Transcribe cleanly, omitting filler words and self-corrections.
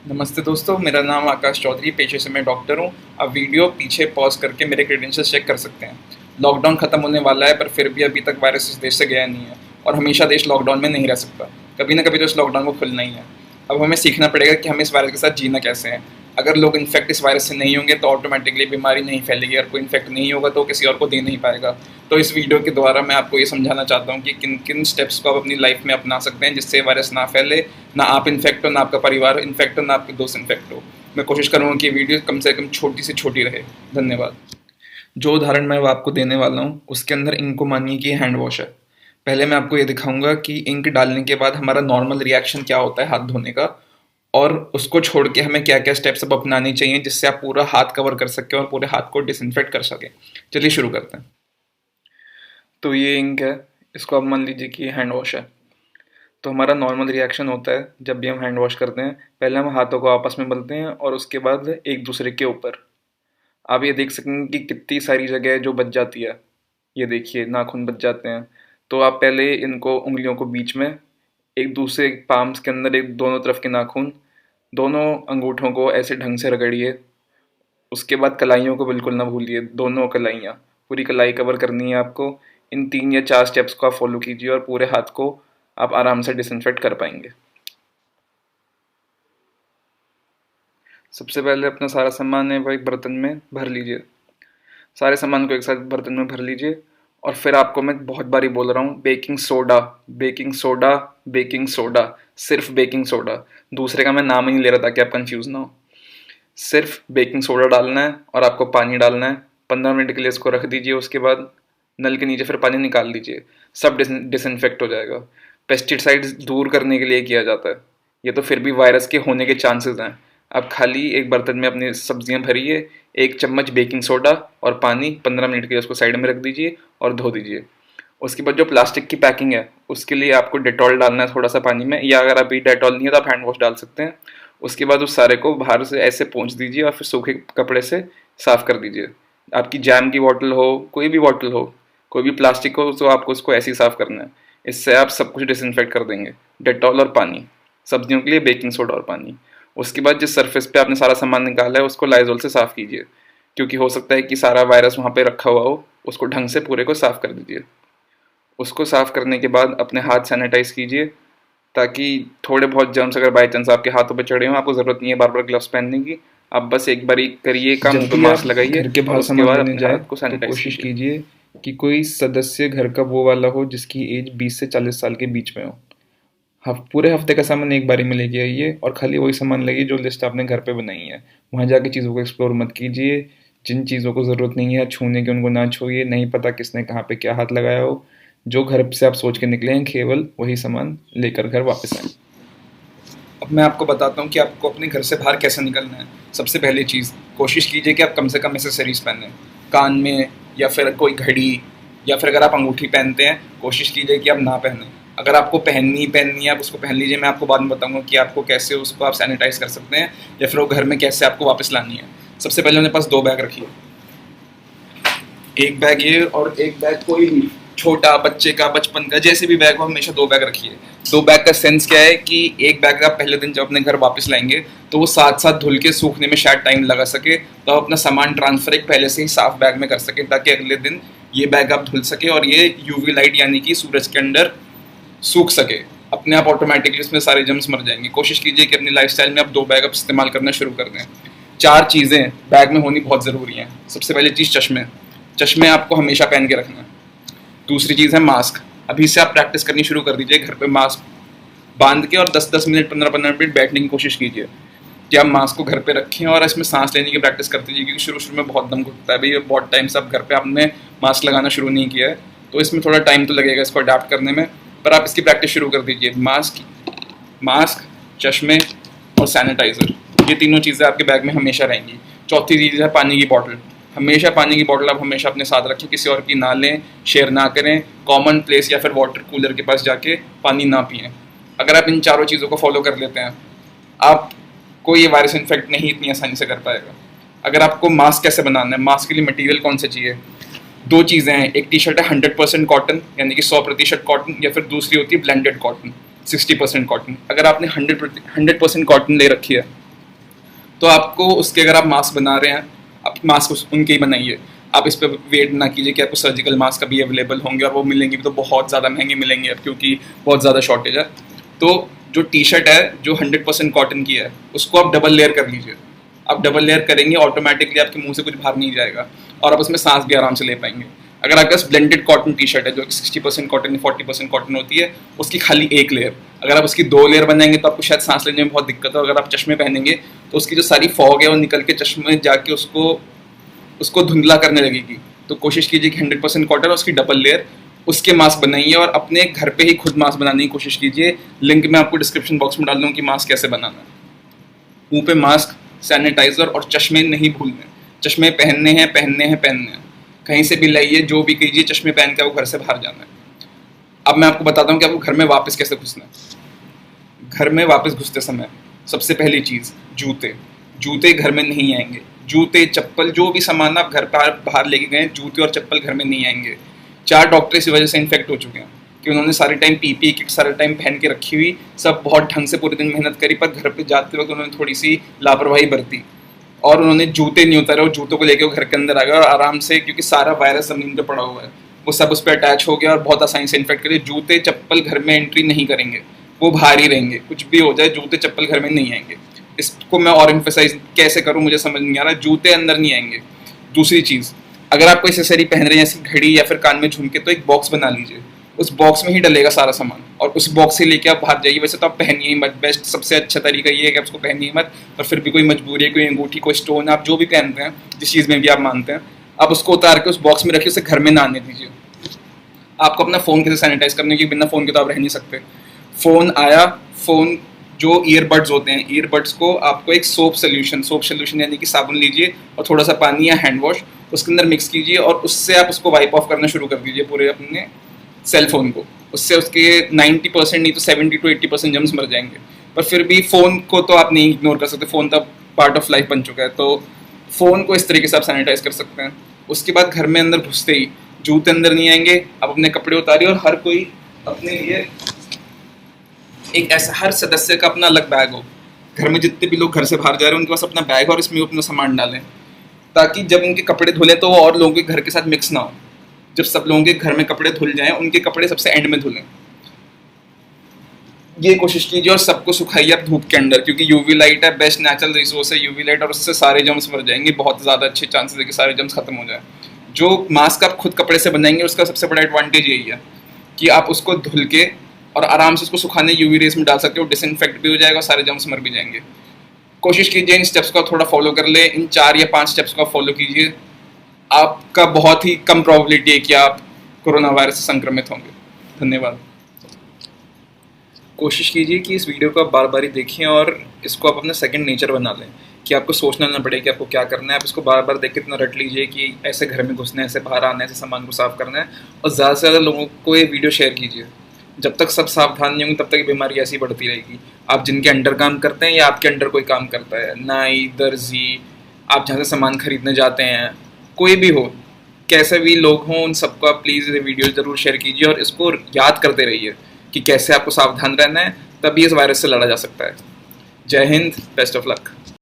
नमस्ते दोस्तों, मेरा नाम आकाश चौधरी, पेशे से मैं डॉक्टर हूँ। आप वीडियो पीछे पॉज करके मेरे क्रेडेंशियल्स चेक कर सकते हैं। लॉकडाउन खत्म होने वाला है, पर फिर भी अभी तक वायरस इस देश से गया नहीं है और हमेशा देश लॉकडाउन में नहीं रह सकता। कभी ना कभी तो इस लॉकडाउन को खुलना ही है। अब हमें सीखना पड़ेगा कि हमें इस वायरस के साथ जीना कैसे है। अगर लोग इन्फेक्ट इस वायरस से नहीं होंगे तो ऑटोमेटिकली बीमारी नहीं फैलेगी, और कोई इन्फेक्ट नहीं होगा तो किसी और को दे नहीं पाएगा। तो इस वीडियो के द्वारा मैं आपको ये समझाना चाहता हूँ कि किन किन स्टेप्स को आप अपनी लाइफ में अपना सकते हैं जिससे वायरस ना फैले, ना आप इन्फेक्ट हो, ना आपका परिवार इन्फेक्ट हो, ना आपके दोस्त इन्फेक्ट हो। मैं कोशिश करूँगा कि ये वीडियो कम से कम छोटी से छोटी रहे। धन्यवाद। जो उदाहरण मैं अब आपको देने वाला हूँ उसके अंदर इंक को मानिए कि हैंड वॉश है। पहले मैं आपको ये दिखाऊंगा कि इंक डालने के बाद हमारा नॉर्मल रिएक्शन क्या होता है हाथ धोने का, और उसको छोड़ के हमें क्या क्या स्टेप्स अब अपनाने चाहिए जिससे आप पूरा हाथ कवर कर सकें और पूरे हाथ को डिसइंफेक्ट कर सकें। चलिए शुरू करते हैं। तो ये इंक है, इसको आप मान लीजिए कि ये हैंड वॉश है। तो हमारा नॉर्मल रिएक्शन होता है जब भी हम हैंड वॉश करते हैं, पहले हम हाथों को आपस में मलते हैं और उसके बाद एक दूसरे के ऊपर। आप ये देख सकेंगे कि कितनी सारी जगह है जो बच जाती है। ये देखिए, नाखून बच जाते हैं। तो आप पहले इनको उंगलियों को बीच में, एक दूसरे पाम्स के अंदर एक दोनों तरफ के नाखून, दोनों अंगूठों को ऐसे ढंग से रगड़िए। उसके बाद कलाइयों को बिल्कुल ना भूलिए, दोनों कलाइयाँ, पूरी कलाई कवर करनी है आपको। इन 3 या 4 स्टेप्स को आप फॉलो कीजिए और पूरे हाथ को आप आराम से डिसइंफेक्ट कर पाएंगे। सबसे पहले अपना सारा सामान है वो एक बर्तन में भर लीजिए। सारे सामान को एक साथ बर्तन में भर लीजिए। और फिर आपको मैं बहुत बारी बोल रहा हूँ, baking soda, baking soda, baking soda, सिर्फ बेकिंग सोडा। दूसरे का मैं नाम ही नहीं ले रहा ताकि आप कंफ्यूज ना हो। सिर्फ बेकिंग सोडा डालना है और आपको पानी डालना है। 15 मिनट के लिए इसको रख दीजिए। उसके बाद नल के नीचे फिर पानी निकाल दीजिए। सब डिसइंफेक्ट हो जाएगा। पेस्टिसाइड्स दूर करने के लिए किया जाता है। ये तो फिर भी वायरस के होने के चांसेस हैं। आप खाली एक बर्तन में अपनी सब्जियां भरिए, 1 चम्मच बेकिंग सोडा और पानी, 15 मिनट के लिए उसको साइड में रख दीजिए और धो दीजिए। उसके बाद जो प्लास्टिक की पैकिंग है उसके लिए आपको डेटॉल डालना है थोड़ा सा पानी में, या अगर अभी डेटॉल नहीं है तो आप हैंड वॉश डाल सकते हैं। उसके बाद उस सारे को बाहर से ऐसे पोंछ दीजिए और फिर सूखे कपड़े से साफ कर दीजिए। आपकी जैम की बॉटल हो, कोई भी बॉटल हो, कोई भी प्लास्टिक हो, तो आपको उसको ऐसे ही साफ करना है। इससे आप सब कुछ डिसइंफेक्ट कर देंगे। डेटॉल और पानी, सब्जियों के लिए बेकिंग सोडा और पानी। उसके बाद जिस सरफेस पे आपने सारा सामान निकाला है उसको लाइजोल से साफ कीजिए, क्योंकि हो सकता है कि सारा वायरस वहाँ पे रखा हुआ हो। उसको ढंग से पूरे को साफ कर दीजिए। उसको साफ करने के बाद अपने हाथ सैनिटाइज कीजिए, ताकि थोड़े बहुत जर्म्स अगर बाई चांस आपके हाथों पे चढ़े हों, आपको ज़रूरत नहीं है बार बार ग्लव्स पहनने की। आप बस एक बार ही करिए काम, जब पे भी मास्क आप लगाइए घर के और बाहर उसके सामान बाद लेने अपने जाएँ हाथ को तो सैनिटाइज कोशिश कीजिए। कीजिए कि कोई सदस्य घर का वो वाला हो जिसकी एज 20 से 40 साल के बीच में हो। पूरे हफ्ते का सामान एक बारी में लेके आइए और खाली वही सामान लाइए जो लिस्ट आपने घर पे बनाई है। वहाँ जाके चीज़ों को एक्सप्लोर मत कीजिए। जिन चीज़ों को ज़रूरत नहीं है छूने की उनको ना छूइए। नहीं पता किसने कहाँ पे क्या हाथ लगाया हो। जो घर से आप सोच के निकले हैं केवल वही सामान लेकर घर वापस आएँ। अब मैं आपको बताता हूँ कि आपको अपने घर से बाहर कैसे निकलना है। सबसे पहली चीज़, कोशिश कीजिए कि आप कम से कम एसेसरीज पहनें। कान में, या फिर कोई घड़ी, या फिर अगर आप अंगूठी पहनते हैं कोशिश कीजिए कि आप ना पहनें। अगर आपको पहननी है आप उसको पहन लीजिए। मैं आपको बाद में बताऊंगा कि आपको कैसे उसको आप सैनिटाइज कर सकते हैं, या फिर वो घर में कैसे आपको वापस लानी है। सबसे पहले मेरे पास 2 बैग रखिए। एक बैग ये और एक बैग कोई भी छोटा, बच्चे का, बचपन का, जैसे भी बैग हो, हमेशा 2 बैग रखिए। 2 बैग का सेंस क्या है कि एक बैग आप पहले दिन जब अपने घर वापस लाएंगे तो वो साथ साथ धुल के सूखने में शायद टाइम लगा सके, तो आप अपना सामान ट्रांसफर एक पहले से ही साफ बैग में कर सके, ताकि अगले दिन ये बैग आप धुल सके और ये यूवी लाइट यानी कि सूरज के अंदर सूख सके। अपने आप ऑटोमेटिकली इसमें सारे जम्स मर जाएंगे। कोशिश कीजिए कि अपनी लाइफस्टाइल में आप 2 बैग आप इस्तेमाल करना शुरू कर दें। 4 चीज़ें बैग में होनी बहुत ज़रूरी हैं। सबसे पहली चीज़ चश्मे। चश्मे आपको हमेशा पहन के रखना है। दूसरी चीज़ है मास्क। अभी से आप प्रैक्टिस करनी शुरू कर दीजिए। घर पे मास्क बांध के और 10-10 मिनट, 15-15 मिनट बैठने की कोशिश कीजिए कि आप मास्क को घर पे रखें और इसमें सांस लेने की प्रैक्टिस करते दीजिए, क्योंकि शुरू शुरू में बहुत दम घुटता है। भाई बहुत टाइम से आप घर पे आपने मास्क लगाना शुरू नहीं किया है, तो इसमें थोड़ा टाइम तो लगेगा इसको अडाप्ट करने में, पर आप इसकी प्रैक्टिस शुरू कर दीजिए। मास्क, मास्क, चश्मे और सैनिटाइज़र, ये तीनों चीज़ें आपके बैग में हमेशा रहेंगी। चौथी चीज़ है पानी की बॉटल। हमेशा पानी की बॉटल आप हमेशा अपने साथ रखें, किसी और की ना लें, शेयर ना करें। कॉमन प्लेस या फिर वाटर कूलर के पास जाके पानी ना पिएं। अगर आप इन चारों चीज़ों को फॉलो कर लेते हैं, आपको ये वायरस इन्फेक्ट नहीं इतनी आसानी से कर पाएगा। अगर आपको मास्क कैसे बनाना है, मास्क के लिए मटेरियल कौन सा चाहिए, 2 चीज़ें हैं। एक टी शर्ट है 100% कॉटन, यानी कि 100% कॉटन, या फिर दूसरी होती है ब्लेंडेड कॉटन, 60% कॉटन। अगर आपने 100% कॉटन ले रखी है तो आपको उसके अगर आप मास्क बना रहे हैं, आप मास्क उनके ही बनाइए। आप इस पर वेट ना कीजिए कि आपको सर्जिकल मास्क अभी अवेलेबल होंगे, और वो मिलेंगे भी तो बहुत ज़्यादा महंगे मिलेंगे अब, क्योंकि बहुत ज़्यादा शॉर्टेज है। तो जो टी शर्ट है जो 100% कॉटन की है, उसको आप डबल लेयर कर लीजिए। आप डबल लेयर करेंगे, ऑटोमेटिकली आपके मुंह से कुछ बाहर नहीं जाएगा, और आप उसमें सांस भी आराम से ले पाएंगे। अगर आपके पास ब्लेंडेड कॉटन टी शर्ट है जो 60% कॉटन 40% कॉटन होती है, उसकी खाली एक लेयर, अगर आप उसकी 2 लेयर बनाएंगे तो आपको शायद सांस लेने में बहुत दिक्कत हो। अगर आप चश्मे पहनेंगे तो उसकी जो सारी फॉग है वो निकल के चश्मे में जाके उसको धुंधला करने लगेगी। तो कोशिश कीजिए कि 100% कॉटन, उसकी डबल लेयर, उसके मास्क बनाइए, और अपने घर पे ही खुद मास्क बनाने की कोशिश कीजिए। लिंक मैं आपको डिस्क्रिप्शन बॉक्स में डाल दूँ कि मास्क कैसे बनाना है। मुँह पे मास्क, सैनिटाइजर और चश्मे नहीं भूलने। चश्मे पहनने हैं, पहनने हैं, पहनने हैं। कहीं से भी लाइए, जो भी कीजिए, चश्मे पहन के आपको घर से बाहर जाना है। अब मैं आपको बताता हूँ कि आपको घर में वापस कैसे घुसना है। घर में वापस घुसते समय सबसे पहली चीज़, जूते घर में नहीं आएंगे। जूते, चप्पल, जो भी सामान आप घर पर बाहर लेके गए, जूते और चप्पल घर में नहीं आएंगे। 4 डॉक्टर इसी वजह से इन्फेक्ट हो चुके हैं कि उन्होंने सारे टाइम पीपीई किट सारे टाइम पहन के रखी हुई, सब बहुत ढंग से पूरे दिन मेहनत करी, पर घर पे जाते वक्त उन्होंने थोड़ी सी लापरवाही बरती, और उन्होंने जूते नहीं उतारे, और जूतों को लेके वो घर के अंदर आ गए, और आराम से, क्योंकि सारा वायरस ज़मीन पे पड़ा हुआ है, वो सब उस पर अटैच हो गया और बहुत आसानी से इन्फेक्ट करे। जूते चप्पल घर में एंट्री नहीं करेंगे, वो बाहर ही रहेंगे। कुछ भी हो जाए, जूते चप्पल घर में नहीं आएंगे। इसको मैं और एम्फेसाइज कैसे करूँ मुझे समझ नहीं आ रहा। जूते अंदर नहीं आएंगे। दूसरी चीज़, अगर आप कोई एक्सेसरी पहन रहे हैं जैसे घड़ी या फिर कान में झुमके, तो एक बॉक्स बना लीजिए, उस बॉक्स में ही डलेगा सारा सामान, और उस बॉक्स से लेके आप बाहर जाइए। वैसे तो आप पहनिए ही मत, बेस्ट सबसे अच्छा तरीका ये है कि आप उसको पहनिए मत, पर फिर भी कोई मजबूरी है, कोई अंगूठी, कोई स्टोन, आप जो भी पहनते हैं, जिस चीज़ में भी आप मानते हैं, आप उसको उतार के उस बॉक्स में रखिए, उसे घर में ना आने दीजिए। आपको अपना फ़ोन कैसे सैनिटाइज करने की, बिना फ़ोन के तो आप रह नहीं सकते। फ़ोन आया, फ़ोन जो ईयरबड्स होते हैं, ईयरबड्स को आपको एक सोप सोल्यूशन यानी कि साबुन लीजिए और थोड़ा सा पानी या हैंड वॉश उसके अंदर मिक्स कीजिए, और उससे आप उसको वाइप ऑफ करना शुरू कर दीजिए पूरे अपने सेल फोन को। उससे उसके 90% नहीं तो 70 to 80% जर्म्स मर जाएंगे। पर फिर भी फ़ोन को तो आप नहीं इग्नोर कर सकते, फ़ोन तो पार्ट ऑफ लाइफ बन चुका है, तो फ़ोन को इस तरीके से आप सैनिटाइज कर सकते हैं। उसके बाद घर में अंदर घुसते ही जूते अंदर नहीं आएंगे, आप अपने कपड़े उतारिए, और हर कोई अपने लिए एक ऐसा, हर सदस्य का अपना अलग बैग हो। घर में जितने भी लोग घर से बाहर जा रहे हैं उनके पास अपना बैग और इसमें अपना सामान डालें, ताकि जब उनके कपड़े धुलें तो वो और लोगों के घर के साथ मिक्स ना हो। जब सब लोगों के घर में कपड़े धुल जाएं, उनके कपड़े सबसे एंड में धुलें। ये कोशिश कीजिए, और सबको सुखाइए आप धूप के अंदर, क्योंकि यूवी लाइट है, बेस्ट नेचुरल रिसोर्स है यूवी लाइट, और उससे सारे जर्म्स मर जाएंगे। बहुत ज़्यादा अच्छे चांसेस है कि सारे जर्म्स खत्म हो जाए। जो मास्क आप खुद कपड़े से बनाएंगे उसका सबसे बड़ा एडवांटेज यही है कि आप उसको धुल के और आराम से उसको सुखाने यूवी रेस में डाल सकते हो, डिसइंफेक्ट भी हो जाएगा, सारे जर्म्स मर भी जाएंगे। कोशिश कीजिए इन स्टेप्स को थोड़ा फॉलो कर ले, इन 4 या 5 स्टेप्स को फॉलो कीजिए, आपका बहुत ही कम प्रोबेबिलिटी है कि आप कोरोना वायरस से संक्रमित होंगे। धन्यवाद। कोशिश कीजिए कि इस वीडियो को आप बार बार ही देखें और इसको आप अपना सेकंड नेचर बना लें, कि आपको सोचना ना पड़े कि आपको क्या करना है। आप इसको बार बार देख के इतना रट लीजिए कि ऐसे घर में घुसना है, ऐसे बाहर आना है, ऐसे सामान को साफ करना है, और ज़्यादा से ज़्यादा लोगों को ये वीडियो शेयर कीजिए। जब तक सब सावधान नहीं होंगे तब तक ये बीमारी ऐसी बढ़ती रहेगी। आप जिनके अंडर काम करते हैं या आपके अंडर कोई काम करता है, नाई, दर्जी, आप जहाँ से सामान खरीदने जाते हैं, कोई भी हो, कैसे भी लोग हों, उन सबको आप प्लीज़ ये वीडियो ज़रूर शेयर कीजिए और इसको याद करते रहिए कि कैसे आपको सावधान रहना है, तभी इस वायरस से लड़ा जा सकता है। जय हिंद, बेस्ट ऑफ लक।